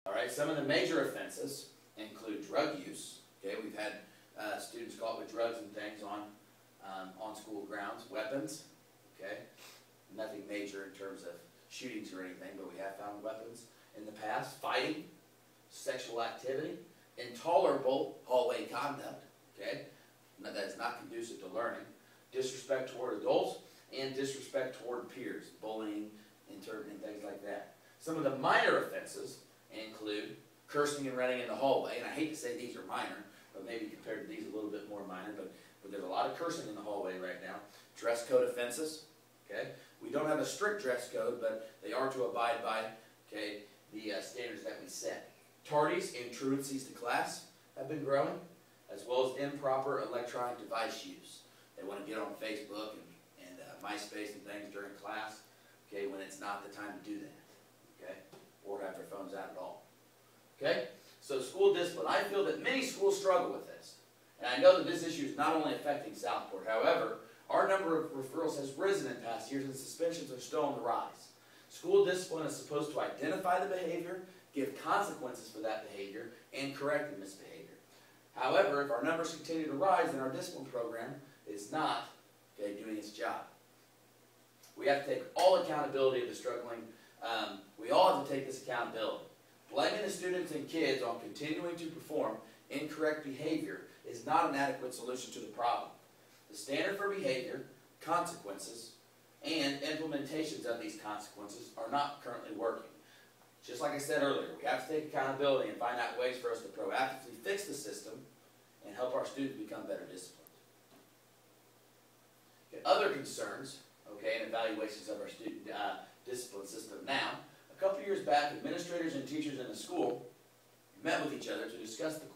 All right, some of the major offenses include drug use. Okay, we've had students caught with drugs and things on school grounds. Weapons. Okay, nothing major in terms of shootings or anything, but we have found weapons in the past. Fighting, sexual activity, intolerable hallway conduct. Okay, that is not conducive to learning. Disrespect toward adults and disrespect toward peers, bullying, and things like that. Some of the minor offenses include cursing and running in the hallway, and I hate to say these are minor, but maybe compared to these a little bit more minor, but there's a lot of cursing in the hallway right now. Dress code offenses, okay? We don't have a strict dress code, but they are to abide by, okay, the standards that we set. Tardies and truancies to class have been growing, as well as improper electronic device use. They want to get on Facebook and MySpace and things during class, okay, when it's not the time to do that, okay, or have their phones out at all. Okay, so school discipline. I feel that many schools struggle with this, and I know that this issue is not only affecting Southport. However, our number of referrals has risen in past years, and suspensions are still on the rise. School discipline is supposed to identify the behavior, give consequences for that behavior, and correct the misbehavior. However, if our numbers continue to rise, then our discipline program is not, okay, doing its job. We have to take all accountability of the struggling. We all have to take this accountability. Blaming the students and kids on continuing to perform incorrect behavior is not an adequate solution to the problem. The standard for behavior, consequences, and implementations of these consequences are not currently working. Just like I said earlier, we have to take accountability and find out ways for us to proactively fix the system and help our students become better disciplined. Okay, other concerns, okay, and evaluations of our student discipline system now. A couple years back, administrators and teachers in the school met with each other to discuss the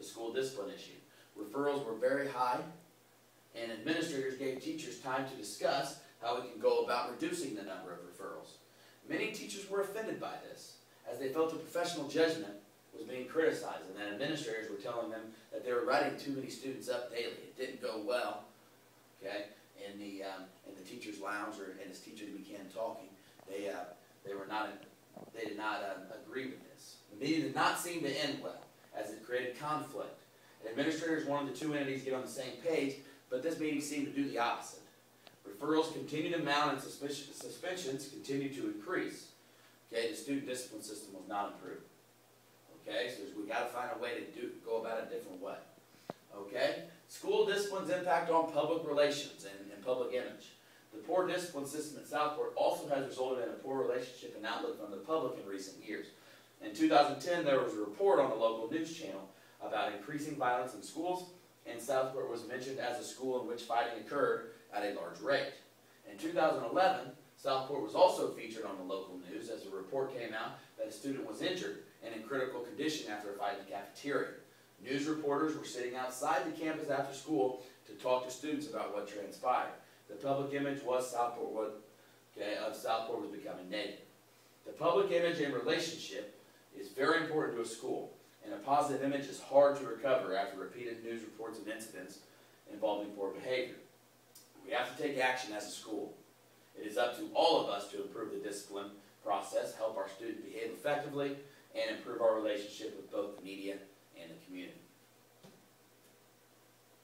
school discipline issue. Referrals were very high, and administrators gave teachers time to discuss how we can go about reducing the number of referrals. Many teachers were offended by this, as they felt the professional judgment was being criticized, and that administrators were telling them that they were writing too many students up daily. It didn't go well, okay, in the teacher's lounge or and as teachers began talking. They did not agree with this. The meeting did not seem to end well, as it created conflict. And administrators wanted the two entities to get on the same page, but this meeting seemed to do the opposite. Referrals continue to mount and suspensions continue to increase. Okay, the student discipline system was not improved. Okay, so we've got to find a way to go about it a different way. Okay, school discipline's impact on public relations and public image. The poor discipline system at Southport also has resulted in a poor relationship and outlook from the public in recent years. In 2010, there was a report on the local news channel about increasing violence in schools, and Southport was mentioned as a school in which fighting occurred at a large rate. In 2011, Southport was also featured on the local news as a report came out that a student was injured and in critical condition after a fight in the cafeteria. News reporters were sitting outside the campus after school to talk to students about what transpired. The public image was Southport was becoming negative. The public image and relationship is very important to a school, and a positive image is hard to recover after repeated news reports of incidents involving poor behavior. We have to take action as a school. It is up to all of us to improve the discipline process, help our students behave effectively, and improve our relationship with both the media and the community.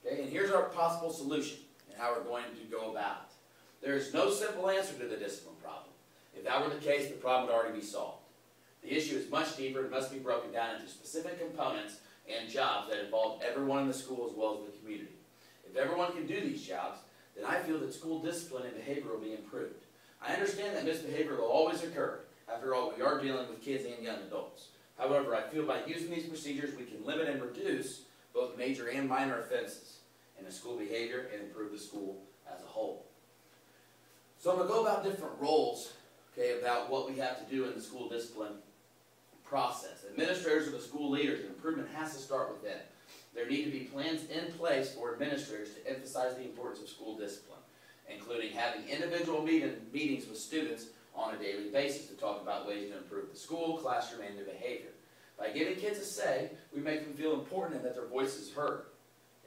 Okay, and here's our possible solution and how we're going to go about it. There is no simple answer to the discipline problem. If that were the case, the problem would already be solved. The issue is much deeper and must be broken down into specific components and jobs that involve everyone in the school as well as the community. If everyone can do these jobs, then I feel that school discipline and behavior will be improved. I understand that misbehavior will always occur. After all, we are dealing with kids and young adults. However, I feel by using these procedures, we can limit and reduce both major and minor offenses in the school behavior and improve the school as a whole. So I'm going to go about different roles, okay, about what we have to do in the school discipline process. Administrators are the school leaders, and improvement has to start with them. There need to be plans in place for administrators to emphasize the importance of school discipline, including having individual meetings with students on a daily basis to talk about ways to improve the school, classroom, and their behavior. By giving kids a say, we make them feel important and that their voice is heard.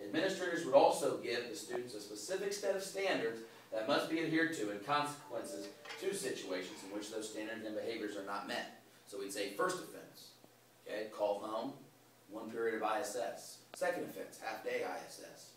Administrators would also give the students a specific set of standards that must be adhered to and consequences to situations in which those standards and behaviors are not met. So we'd say first offense, ISS. Second offense, half-day ISS.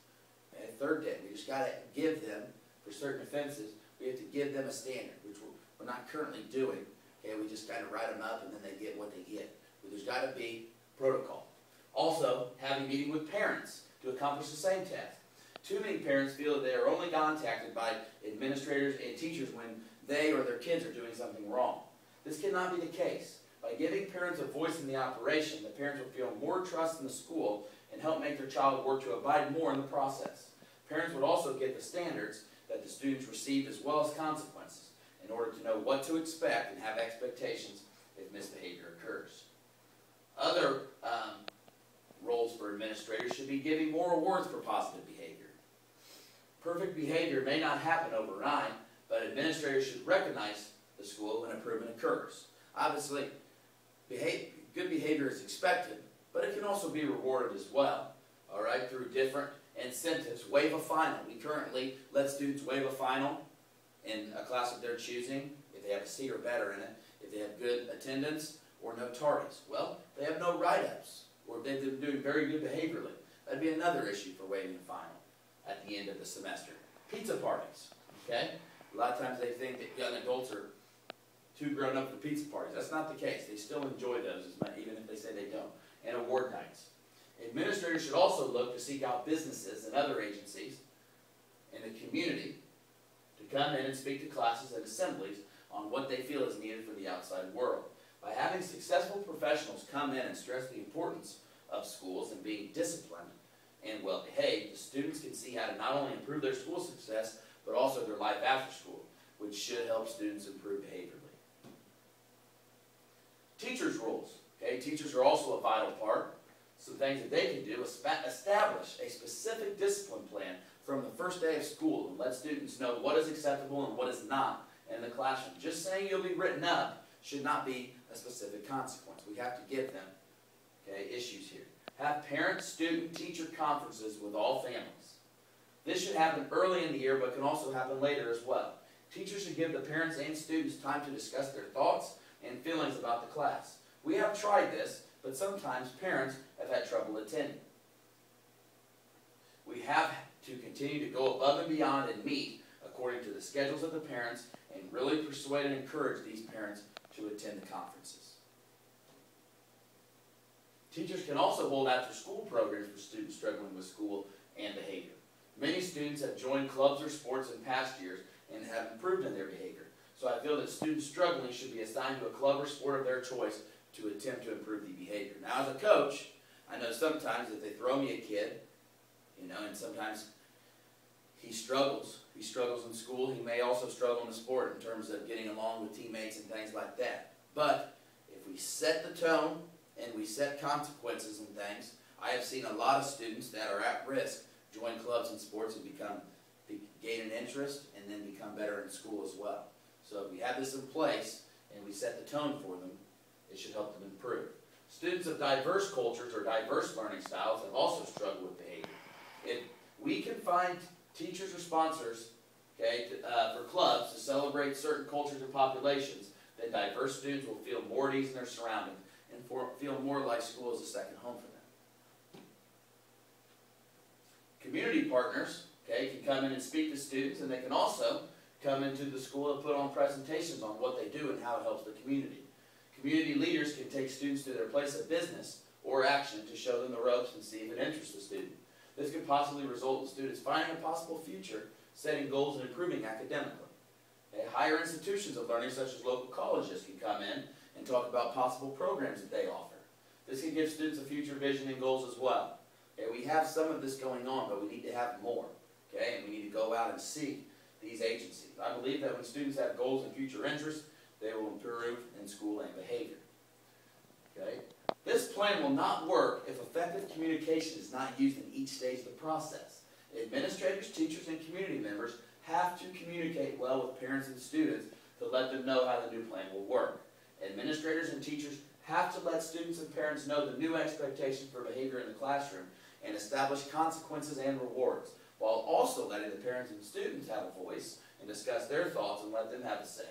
Okay, third day, we just got to give them, for certain offenses, we have to give them a standard, which we're not currently doing. Okay, we just kind of write them up and then they get what they get. But there's got to be protocol. Also, having a meeting with parents to accomplish the same task. Too many parents feel that they are only contacted by administrators and teachers when they or their kids are doing something wrong. This cannot be the case. By giving parents a voice in the operation, the parents will feel more trust in the school and help make their child work to abide more in the process. Parents would also get the standards that the students receive as well as consequences in order to know what to expect and have expectations if misbehavior occurs. Other roles for administrators should be giving more awards for positive behavior. Perfect behavior may not happen overnight, but administrators should recognize the school when improvement occurs. Obviously, good behavior is expected, but it can also be rewarded as well, all right, through different incentives. Waive a final. We currently let students waive a final in a class of their choosing if they have a C or better in it, if they have good attendance or no tardies. Well, they have no write-ups, or if they've been doing very good behaviorally. That'd be another issue for waiving a final at the end of the semester. Pizza parties, okay? A lot of times they think that young adults are too grown up for pizza parties. That's not the case. They still enjoy those as much, even if they say they don't. And award nights. Administrators should also look to seek out businesses and other agencies in the community to come in and speak to classes and assemblies on what they feel is needed for the outside world. By having successful professionals come in and stress the importance of schools and being disciplined and well behaved, the students can see how to not only improve their school success, but also their life after school, which should help students improve behaviorally. Teachers' roles. Okay, teachers are also a vital part. Some things that they can do: establish a specific discipline plan from the first day of school and let students know what is acceptable and what is not in the classroom. Just saying you'll be written up should not be a specific consequence. We have to give them, okay, issues here. Have parent, student, teacher conferences with all families. This should happen early in the year, but can also happen later as well. Teachers should give the parents and students time to discuss their thoughts and feelings about the class. We have tried this, but sometimes parents have had trouble attending. We have to continue to go above and beyond and meet according to the schedules of the parents and really persuade and encourage these parents to attend the conferences. Teachers can also hold after-school programs for students struggling with school and behavior. Many students have joined clubs or sports in past years and have improved in their behavior. So I feel that students struggling should be assigned to a club or sport of their choice to attempt to improve the behavior. Now, as a coach, I know sometimes if they throw me a kid, and sometimes he struggles. He struggles in school. He may also struggle in the sport in terms of getting along with teammates and things like that. But if we set the tone and we set consequences and things, I have seen a lot of students that are at risk join clubs and sports and gain an interest and then become better in school as well. So if we have this in place and we set the tone for them, it should help them improve. Students of diverse cultures or diverse learning styles have also struggled with behavior. If we can find teachers or sponsors, for clubs to celebrate certain cultures or populations, then diverse students will feel more at ease in their surroundings and feel more like school is a second home for them. Community partners, can come in and speak to students, and they can also come into the school and put on presentations on what they do and how it helps the community. Community leaders can take students to their place of business or action to show them the ropes and see if it interests the student. This could possibly result in students finding a possible future, setting goals, and improving academically. Higher institutions of learning, such as local colleges, can come in and talk about possible programs that they offer. This can give students a future vision and goals as well. We have some of this going on, but we need to have more. And we need to go out and seek these agencies. I believe that when students have goals and future interests, they will improve in school and behavior. This plan will not work if effective communication is not used in each stage of the process. Administrators, teachers, and community members have to communicate well with parents and students to let them know how the new plan will work. Administrators and teachers have to let students and parents know the new expectations for behavior in the classroom and establish consequences and rewards, while also letting the parents and students have a voice and discuss their thoughts and let them have a say.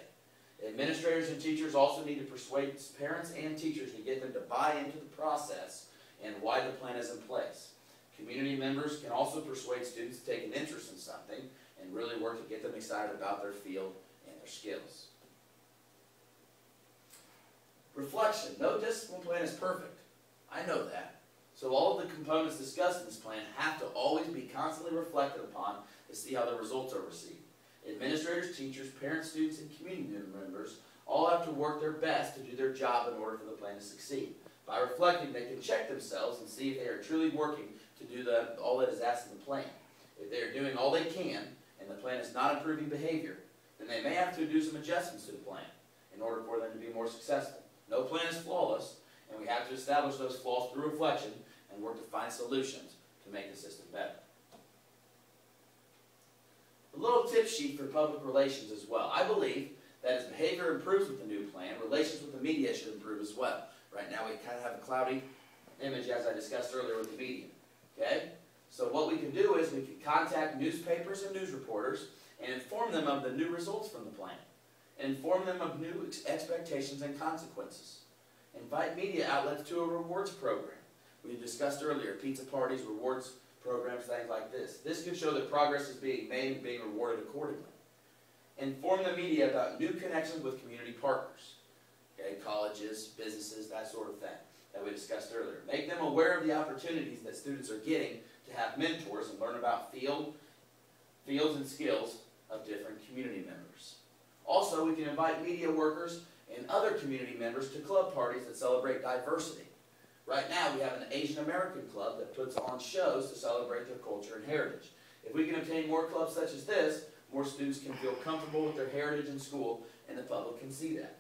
Administrators and teachers also need to persuade parents and teachers to get them to buy into the process and why the plan is in place. Community members can also persuade students to take an interest in something and really work to get them excited about their field and their skills. Reflection. No discipline plan is perfect. I know that. So all of the components discussed in this plan have to always be constantly reflected upon to see how the results are received. Administrators, teachers, parents, students, and community members all have to work their best to do their job in order for the plan to succeed. By reflecting, they can check themselves and see if they are truly working to do all that is asked in the plan. If they are doing all they can and the plan is not improving behavior, then they may have to do some adjustments to the plan in order for them to be more successful. No plan is flawless, and we have to establish those flaws through reflection and work to find solutions to make the system better. A little tip sheet for public relations as well. I believe that as behavior improves with the new plan, relations with the media should improve as well. Right now we kind of have a cloudy image, as I discussed earlier, with the media. Okay? So what we can do is we can contact newspapers and news reporters and inform them of the new results from the plan. And inform them of new expectations and consequences. Invite media outlets to a rewards program. We discussed earlier, pizza parties, rewards programs, things like this. This can show that progress is being made and being rewarded accordingly. Inform the media about new connections with community partners. Okay, colleges, businesses, that sort of thing that we discussed earlier. Make them aware of the opportunities that students are getting to have mentors and learn about fields and skills of different community members. Also, we can invite media workers and other community members to club parties that celebrate diversity. Right now, we have an Asian American club that puts on shows to celebrate their culture and heritage. If we can obtain more clubs such as this, more students can feel comfortable with their heritage in school, and the public can see that.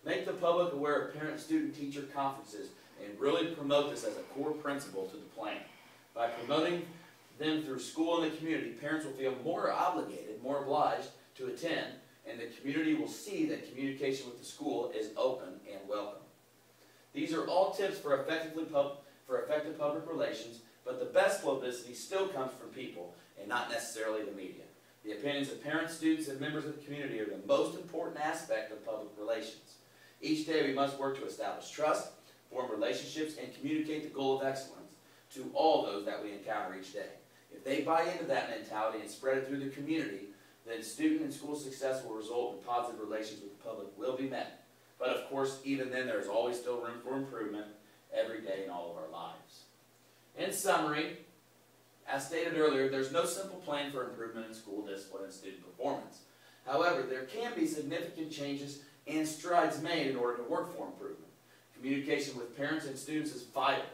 Make the public aware of parent-student-teacher conferences and really promote this as a core principle to the plan. By promoting them through school and the community, parents will feel more obligated, more obliged to attend, and the community will see that communication with the school is open and welcome. These are all tips for effective public relations, but the best publicity still comes from people and not necessarily the media. The opinions of parents, students, and members of the community are the most important aspect of public relations. Each day we must work to establish trust, form relationships, and communicate the goal of excellence to all those that we encounter each day. If they buy into that mentality and spread it through the community, then student and school success will result in positive relations with the public will be met. But of course, even then, there is always still room for improvement every day in all of our lives. In summary, as stated earlier, there's no simple plan for improvement in school discipline and student performance. However, there can be significant changes and strides made in order to work for improvement. Communication with parents and students is vital,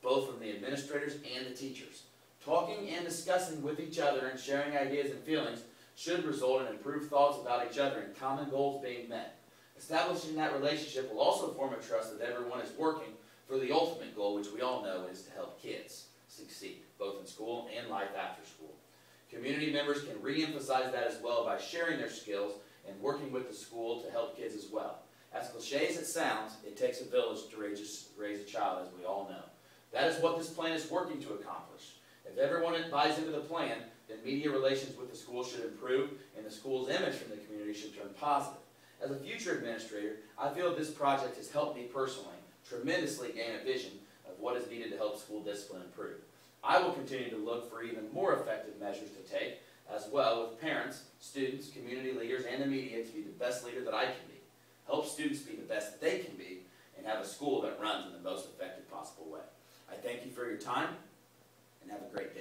both from the administrators and the teachers. Talking and discussing with each other and sharing ideas and feelings should result in improved thoughts about each other and common goals being met. Establishing that relationship will also form a trust that everyone is working for the ultimate goal, which we all know is to help kids succeed, both in school and life after school. Community members can re-emphasize that as well by sharing their skills and working with the school to help kids as well. As cliche as it sounds, it takes a village to raise a child, as we all know. That is what this plan is working to accomplish. If everyone buys into the plan, then media relations with the school should improve and the school's image from the community should turn positive. As a future administrator, I feel this project has helped me personally tremendously gain a vision of what is needed to help school discipline improve. I will continue to look for even more effective measures to take, as well with parents, students, community leaders, and the media to be the best leader that I can be. Help students be the best that they can be, and have a school that runs in the most effective possible way. I thank you for your time, and have a great day.